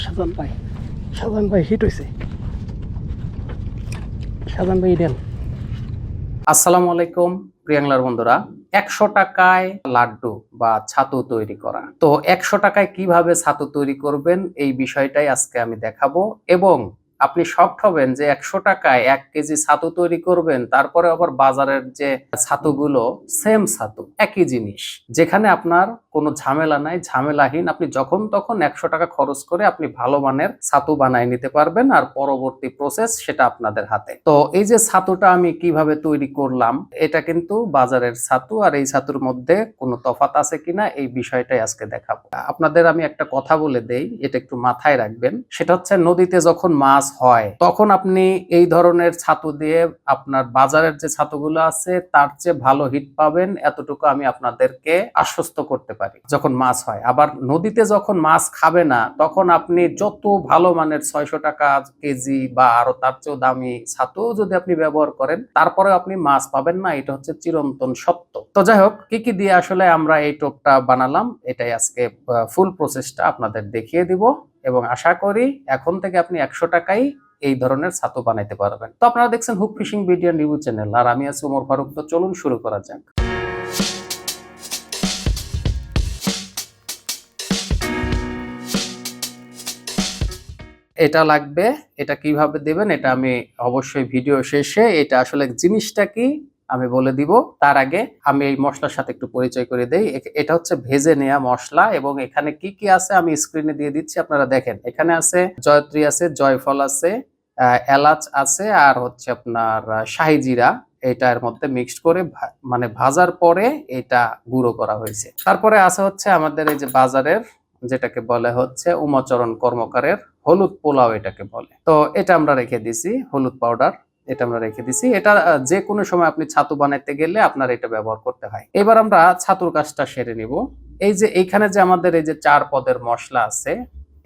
শাহজাহান ভাই, শাহজাহান ভাই হিট হয়েছে। শাহজাহান ভাই দেন। আসসালামু আলাইকুম প্রিয়াংলার বন্ধুরা। ১০০ টাকায় লাড্ডু বা ছাতু তৈরি করা। তো ১০০ টাকায় কিভাবে ছাতু তৈরি করবেন এই বিষয়টাই আজকে আমি দেখাবো, এবং আপনি শকড হবেন যে ১০০ টাকায় ১ কেজি ছাতু তৈরি করবেন, তারপরে আবার বাজারের যে ছাতুগুলো সেম ছাতু, একই জিনিস, যেখানে আপনার কোনো ঝামেলা নাই, ঝামেলাহীন আপনি যখন তখন ১০০ টাকা খরচ করে আপনি ভালো মানের ছাতু বানায় নিতে পারবেন, আর পরবর্তী প্রসেস সেটা আপনাদের হাতে। তো এই যে ছাতুটা আমি কিভাবে তৈরি করলাম, এটা কিন্তু বাজারের ছাতু, আর এই ছাতুর মধ্যে কোনো তফাৎ আছে কিনা এই বিষয়টাই আজকে দেখাবো। আপনাদের আমি একটা কথা বলে দেই, এটা একটু মাথায় রাখবেন। সেটা হচ্ছে, নদীতে যখন মাছ হয় তখন আপনি এই ধরনের ছাতু দিয়ে আপনার বাজারের যে ছাতুগুলো আছে তার চেয়ে ভালো হিট পাবেন, এতটুকু আমি আপনাদেরকে আশ্বস্ত করতে পারি যখন মাছ হয়। আবার নদীতে যখন মাছ খাবে না তখন আপনি যত ভালো মানের ৬০০ টাকা কেজি বা আরো তার চেয়েও দামি ছাতু যদি আপনি ব্যবহার করেন, তারপরে আপনি মাছ পাবেন না। এটা হচ্ছে চিরন্তন সত্য। তো যাই হোক, কি কি দিয়ে আসলে আমরা এই টোপটা বানালাম, এটাই আজকে ফুল প্রসেসটা আপনাদের দেখিয়ে দিব, এবং আশা করি এখন থেকে আপনি ১০০ টাকায় এই ধরনের ছাতু বানাইতে পারবেন। তো আপনারা দেখছেন hook fishing video review channel, আর আমি আছি ওমর ফারুক। তো চলুন শুরু করা যাক। এটা লাগবে। এটা কিভাবে দেবেন এটা আমি অবশ্যই ভিডিও শেষে, এটা আসলে জিনিসটা কি আমি বলে দিব। তার আগে আমি এই মশলার সাথে একটু পরিচয় করে দেই। এটা হচ্ছে ভেজে নেওয়া মশলা, এবং এখানে কি কি আছে আমি স্ক্রিনে দিয়ে দিচ্ছি, আপনারা দেখেন। এখানে আছে জয়ত্রী, আছে জয়ফল, আছে এলাচ আছে, আর হচ্ছে আপনার শাহি জিরা। এটার মধ্যে মিক্সড করে মানে ভাজার পরে এটা গুঁড়ো করা হয়েছে। তারপরে আছে হচ্ছে আমাদের এই যে বাজারের, যেটাকে বলে হচ্ছে উমাচরণ কর্মকারের হলুদ পোলাও এটাকে বলে। তো এটা আমরা রেখে দিছি, হলুদ পাউডার এটা আমরা রেখে দিছি। এটা যে কোনো সময় আপনি ছাতু বানাইতে গেলে আপনার এটা ব্যবহার করতে হয়। এবার আমরা ছাতুর কাজটা সেরে নিব। এই যে এইখানে যে আমাদের এই যে ৪ পদের মশলা আছে,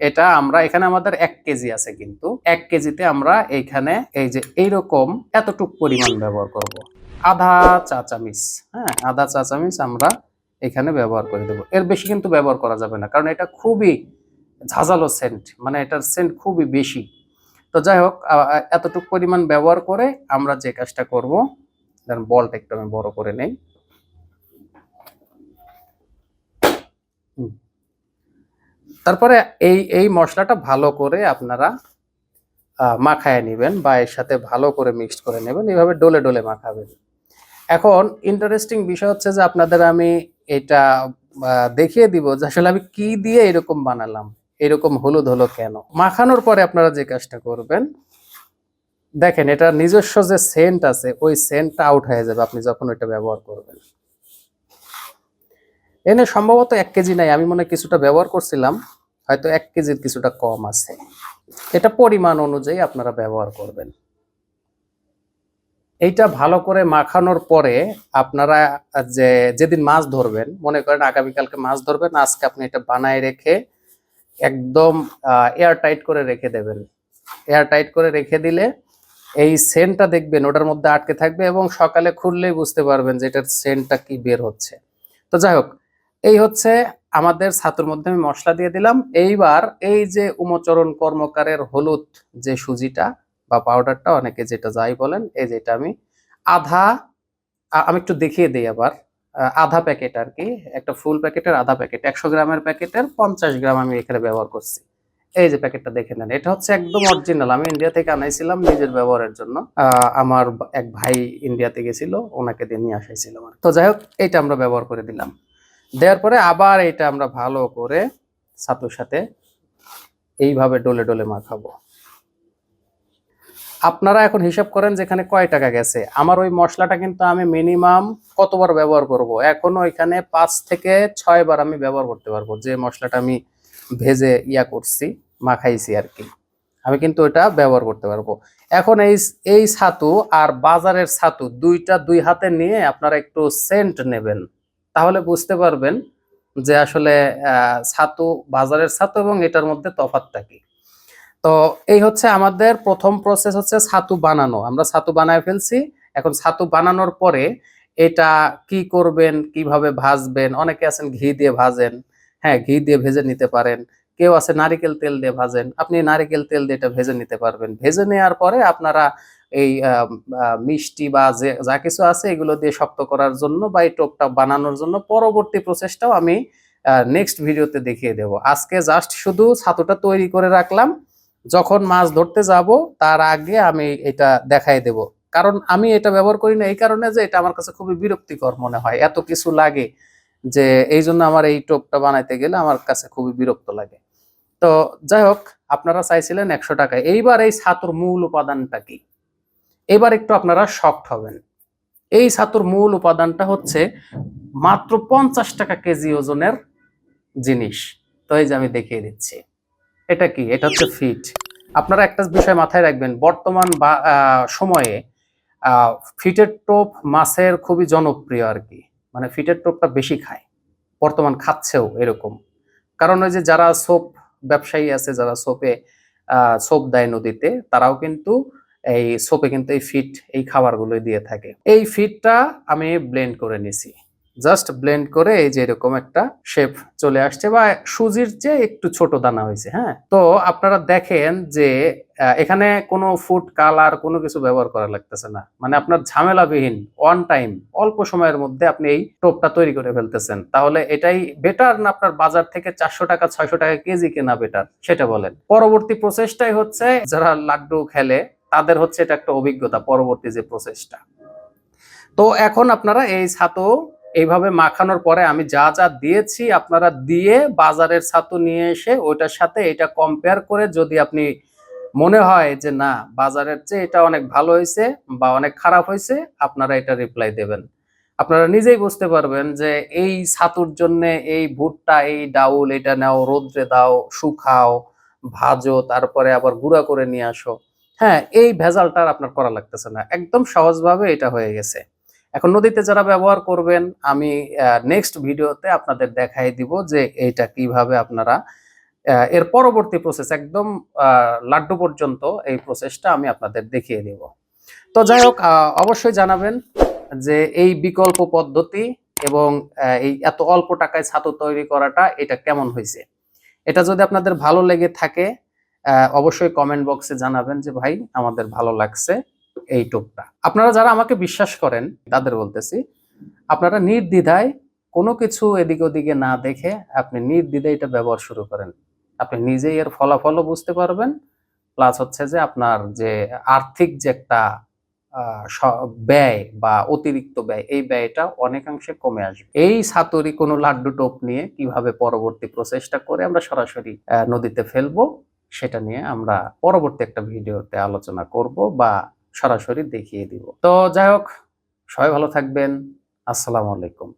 এটা আমরা এখানে আমাদের ১ কেজি আছে, কিন্তু ১ কেজিতে আমরা এইখানে এই যে এইরকম এতটুক পরিমাণ ব্যবহার করব, আধা চা চামচ। হ্যাঁ, আধা চা চামচ আমরা এখানে ব্যবহার করে দেবো। এর বেশি কিন্তু ব্যবহার করা যাবে না, কারণ এটা খুবই ঝাঁঝালো সেন্ট, মানে এটার সেন্ট খুবই বেশি। তো যাই হোক, এতটুকু পরিমাণ ব্যবহার করে আমরা যে কাজটা করব, বলটা একটু আমি বড় করে নেই। তারপরে এই মশলাটা ভালো করে আপনারা মাখায় নেবেন, বা এর সাথে ভালো করে মিক্সড করে নেবেন, এইভাবে ডলে ডলে মাখাবেন। এখন ইন্টারেস্টিং বিষয় হচ্ছে যে আপনাদের আমি এটা দেখিয়ে দিব যে আসলে আমি কি দিয়ে এরকম বানালাম, এরকম হলুদ হলো কেন। মাখানোর পরে আপনারা যে কাজটা করবেন, দেখেন এটা নিজস্ব যে সেন্ট আছে ওই সেন্টটা আউট হয়ে যাবে আপনি যখন ওইটা ব্যবহার করবেন। এনে সম্ভবত ১ কেজি নাই, আমি মনে কিছুটা ব্যবহার করছিলাম, হয়তো ১ কেজির কিছুটা কম আছে। এটা পরিমাণ অনুযায়ী আপনারা ব্যবহার করবেন। এইটা ভালো করে মাখানোর পরে আপনারা যেদিন মাছ ধরবেন, মনে করেন আগামীকালকে মাছ ধরবেন, আজকে আপনি এটা বানায় রেখে একদম এয়ার টাইট করে রেখে দেবেন। এয়ার টাইট করে রেখে দিলে এই সেন্টটা দেখবেন ওটার মধ্যে আটকে থাকবে, এবং সকালে খুললেই বুঝতে পারবেন যে এটার সেন্টটা কি বের হচ্ছে। তো যাই হোক, এই হচ্ছে আমাদের ছাতুর মধ্যে আমি মশলা দিয়ে দিলাম। এইবার এই যে উমচরণ কর্মকারের হলুদ যে সুজিটা বা পাউডারটা, অনেকে যেটা যাই বলেন, এই যেটা আমি আধা, আমি একটু দেখিয়ে দিই আবার, আধা প্যাকেট আর কি, একটা ফুল প্যাকেটের আধা প্যাকেট, ১০০ গ্রামের প্যাকেটের ৫০ গ্রাম আমি এখানে ব্যবহার করছি। এই যে প্যাকেটটা দেখে নেন, এটা হচ্ছে একদম অরিজিনাল, আমি ইন্ডিয়া থেকে আনাইছিলাম নিজের ব্যবহারের জন্য। আমার এক ভাই ইন্ডিয়াতে গেছিল, ওনাকে দিয়ে নিয়ে আসাইছিলাম। তো যাই হোক, এইটা আমরা ব্যবহার করে দিলাম। দেওয়ার পরে আবার এটা আমরা ভালো করে ছাতুর সাথে এইভাবে ডলে ডলে মাখাবো। আপনারা এখন হিসাব করেন যে এখানে কয় টাকা গেছে। আমার ওই মশলাটা কিন্তু আমি মিনিমাম কতবার ব্যবহার করব, এখনো এখানে ৫ থেকে ৬ বার আমি ব্যবহার করতে পারবো। যে মশলাটা আমি ভেজে করছি, মাখাইছি আর কি, আমি কিন্তু ওটা ব্যবহার করতে পারবো। এখন এই ছাতু আর বাজারের ছাতু দুইটা দুই হাতে নিয়ে আপনারা একটু সেন্ট নেবেন, তাহলে বুঝতে পারবেন যে আসলে ছাতু, বাজারের ছাতু এবং এটার মধ্যে তফাৎটা কি। তো এই হচ্ছে আমাদের প্রথম প্রসেস, হচ্ছে ছাতু বানানো। আমরা ছাতু বানায় ফেলছি। এখন ছাতু বানানোর পরে এটা কি করবেন, কিভাবে ভাজবেন, অনেকে আছেন ঘি দিয়ে ভাজেন। হ্যাঁ, ঘি দিয়ে ভেজে নিতে পারেন, কেউ আছে নারিকেল তেল দিয়ে ভাজেন, আপনি নারিকেল তেল দিয়ে এটা ভেজে নিতে পারবেন। ভেজে নেওয়ার পরে আপনারা এই মিষ্টি বা যা কিছু আছে এগুলো দিয়ে শক্ত করার জন্য বা এই টোপটা বানানোর জন্য পরবর্তী প্রসেসটাও আমি নেক্সট ভিডিওতে দেখিয়ে দেব। আজকে জাস্ট শুধু ছাতুটা তৈরি করে রাখলাম, যখন মাছ ধরতে যাব তার আগে আমি এটা দেখাই দেব। কারণ আমি এটা ব্যবহার করি না এই কারণে যে এটা আমার কাছে খুবই বিরক্তিকর মনে হয়, এত কিছু লাগে যে এই জন্য আমার এই টোপটা বানাইতে গেলে আমার কাছে খুবই বিরক্ত লাগে। তো যাই হোক, আপনারা চাইছিলেন 100 টাকায়। এইবার এই ছাতুর মূল উপাদানটা কি, এবার একটু আপনারা শকড হবেন। এই ছাতুর মূল উপাদানটা হচ্ছে মাত্র 50 টাকা কেজি ওজনের জিনিস। তো এই যে আমি দেখিয়ে দিচ্ছি, এটা কি, এটা হচ্ছে ফিট। আপনারা একটা বিষয় মাথায় রাখবেন, বর্তমান সময়ে ফিটের টোপ মাছের খুবই জনপ্রিয় আর কি, মানে ফিটের টোপটা বেশি খায়, বর্তমান খাচ্ছেও এরকম। কারণ ওই যে যারা সোপ ব্যবসায়ী আছে, যারা সোপ দেয় নদীতে, তারাও কিন্তু এই সোপে কিন্তু এই ফিট এই খাবারগুলো দিয়ে থাকে। এই ফিটটা আমি ব্লেন্ড করে নিছি, জাস্ট ব্লেন্ড করে এই যে এরকম একটা শেপ চলে আসছে, বা সুজির চেয়ে একটু ছোট দানা হয়েছে। হ্যাঁ, তো আপনারা দেখেন যে এখানে কোনো ফুড কালার কোনো কিছু ব্যবহার করা লাগতেছে না, মানে আপনার ঝামেলাবিহীন ওয়ান টাইম অল্প সময়ের মধ্যে আপনি এই টোপটা তৈরি করে ফেলতেছেন। তাহলে এটাই বেটার না আপনার বাজার থেকে 400 টাকা 600 টাকা কেজি কেনা বেটার, সেটা বলেন। পরবর্তী প্রসেসটাই হচ্ছে যারা লাড্ডু খেলে তাদের হচ্ছে এটা একটা অভিজ্ঞতা, পরবর্তী যে প্রসেসটা। তো এখন আপনারা এই ছাতু এইভাবে মাখানোর পরে আমি যা যা দিয়েছি আপনারা দিয়ে বাজারের ছাতু নিয়ে এসে ওইটার সাথে এটা কম্পেয়ার করে যদি আপনি মনে হয় যে না বাজারের চেয়ে এটা অনেক ভালো হয়েছে বা অনেক খারাপ হয়েছে, আপনারা এটা রিপ্লাই দেবেন। আপনারা নিজেই বুঝতে পারবেন যে এই ছাতুর জন্য এই ভুট্টা এই ডাউল এটা নাও, রোদ্রে দাও, শুকাও, ভাজো, তারপরে আবার গুঁড়া করে নিয়ে আসো। হ্যাঁ, এই ভেজালটা আপনার করা লাগতেছে না, একদম সহজভাবে এটা হয়ে গেছে। এখন নদীতে যারা ব্যবহার করবেন, আমি নেক্সট ভিডিওতে আপনাদের দেখাই দিব যে এইটা কিভাবে আপনারা এর পরবর্তী প্রসেস একদম লাড্ডু পর্যন্ত এই প্রসেসটা আমি আপনাদের দেখিয়ে দিব। তো যাই হোক, অবশ্যই জানাবেন যে এই বিকল্প পদ্ধতি এবং এই এত অল্প টাকায় ছাতু তৈরি করাটা এটা কেমন হয়েছে। এটা যদি আপনাদের ভালো লেগে থাকে অবশ্যই কমেন্ট বক্সে জানাবেন যে ভাই আমাদের ভালো লাগছে এই টোপটা। আপনারা যারা আমাকে বিশ্বাস করেন তাদের বলতেছি, আপনারা নির্দ্বিধায় কোনো কিছু এদিকে ওদিকে না দেখে আপনি নির্দ্বিধায় এটা ব্যবহার শুরু করেন। আপনি নিজেই এর ফলাফলও বুঝতে পারবেন, প্লাস হচ্ছে যে আপনার যে আর্থিক যে একটা ব্যয় বা অতিরিক্ত ব্যয়, এই ব্যয়টা অনেকাংশে কমে আসবে। এই ছাতুরি কোনো লাড্ডু টোপ নিয়ে কিভাবে পরবর্তী প্রসেসটা করে আমরা সরাসরি নদীতে ফেলবো সেটা নিয়ে আমরা পরবর্তী একটা ভিডিওতে আলোচনা করব বা সরাসরি দেখিয়ে দিব। তো যাই হোক, সবাই ভালো থাকবেন। আসসালামু আলাইকুম।